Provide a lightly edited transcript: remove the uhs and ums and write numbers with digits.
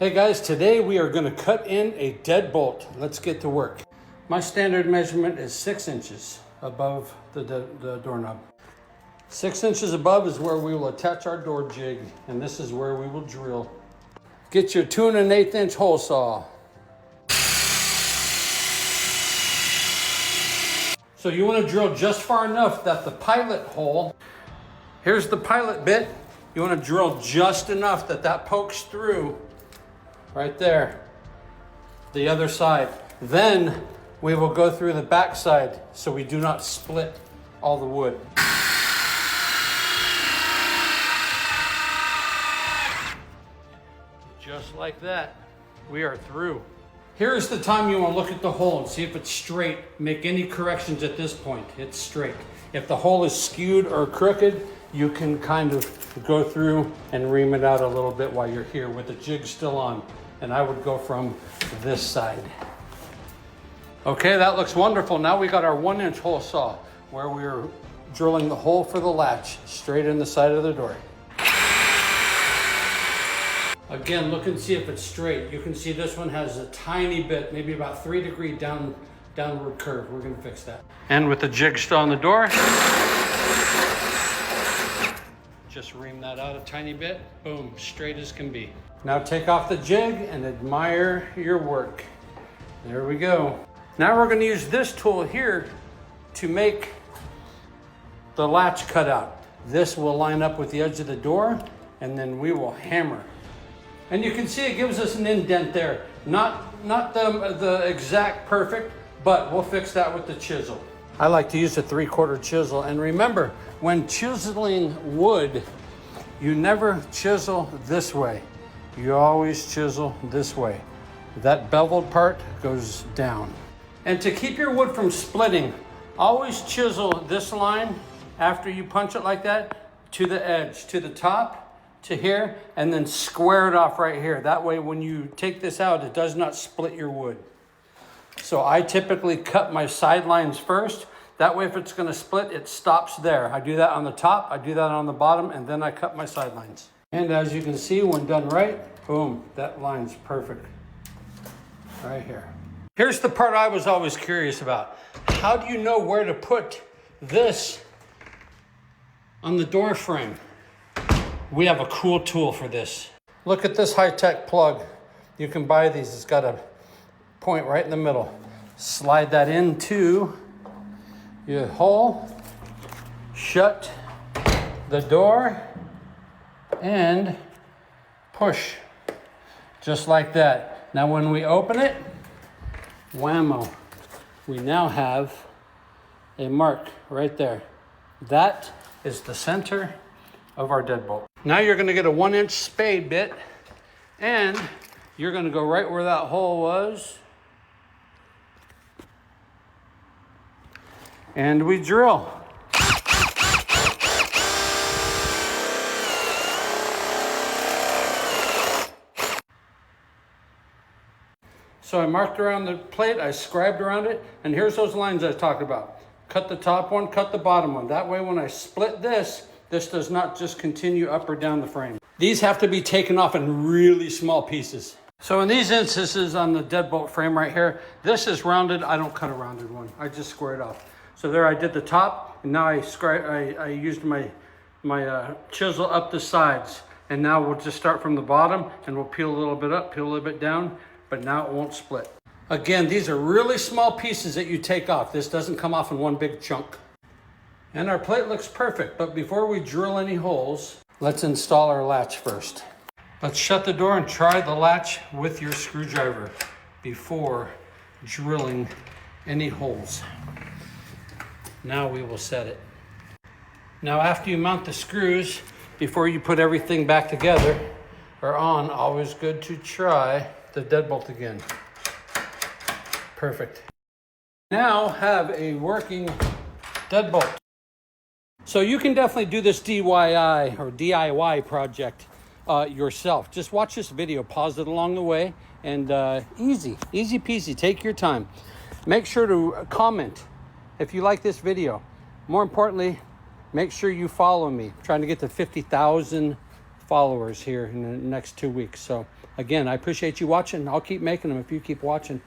Hey guys, today we are going to cut in a deadbolt. Let's get to work. My standard measurement is 6 inches above the doorknob. 6 inches above is where we will attach our door jig, and this is where we will drill. Get your 2 1/8 inch hole saw. So you want to drill just far enough that the pilot hole, here's the pilot bit, you want to drill just enough that that pokes through right there, the other side. Then we will go through the back side so we do not split all the wood. Just like that, we are through. Here's the time you want to look at the hole and see if it's straight. Make any corrections at this point. It's straight. If the hole is skewed or crooked, you can kind of go through and ream it out a little bit while you're here with the jig still on. And I would go from this side. Okay, that looks wonderful. Now we got our 1 inch hole saw where we're drilling the hole for the latch straight in the side of the door. Again, look and see if it's straight. You can see this one has a tiny bit, maybe about 3 degree downward curve. We're gonna fix that. And with the jig still on the door, just ream that out a tiny bit. Boom, straight as can be. Now take off the jig and admire your work. There we go. Now we're gonna use this tool here to make the latch cut out. This will line up with the edge of the door, and then we will hammer. And you can see it gives us an indent there. Not the exact perfect, but we'll fix that with the chisel. I like to use a 3/4 chisel. And remember, when chiseling wood, you never chisel this way. You always chisel this way. That beveled part goes down. And to keep your wood from splitting, always chisel this line after you punch it like that to the edge, to the top, to here, and then square it off right here. That way when you take this out, it does not split your wood. So I typically cut my sidelines first. That way if it's gonna split, it stops there. I do that on the top, I do that on the bottom, and then I cut my sidelines. And as you can see, when done right, boom, that line's perfect. Right here. Here's the part I was always curious about. How do you know where to put this on the door frame? We have a cool tool for this. Look at this high-tech plug. You can buy these. It's got a point right in the middle. Slide that into your hole, shut the door, and push, just like that. Now when we open it, whammo, we now have a mark right there. That is the center of our deadbolt. Now you're gonna get a 1 inch spade bit, and you're gonna go right where that hole was, and we drill. So I marked around the plate, I scribed around it, and here's those lines I talked about. Cut the top one, cut the bottom one. That way when I split this does not just continue up or down the frame. These have to be taken off in really small pieces. So in these instances on the deadbolt frame right here, this is rounded. I don't cut a rounded one. I just square it off. So there I did the top, and now I used my chisel up the sides. And now we'll just start from the bottom, and we'll peel a little bit up, peel a little bit down, but now it won't split. Again, these are really small pieces that you take off. This doesn't come off in one big chunk. And our plate looks perfect, but before we drill any holes, let's install our latch first. Let's shut the door and try the latch with your screwdriver before drilling any holes. Now we will set it. Now after you mount the screws, before you put everything back together or on, always good to try the deadbolt again. Perfect. Now have a working deadbolt. So you can definitely do this DIY project yourself. Just watch this video, pause it along the way, and easy peasy, take your time. Make sure to comment if you like this video. More importantly, make sure you follow me. I'm trying to get to 50,000 followers here in the next 2 weeks. So Again, I appreciate you watching. I'll keep making them if you keep watching.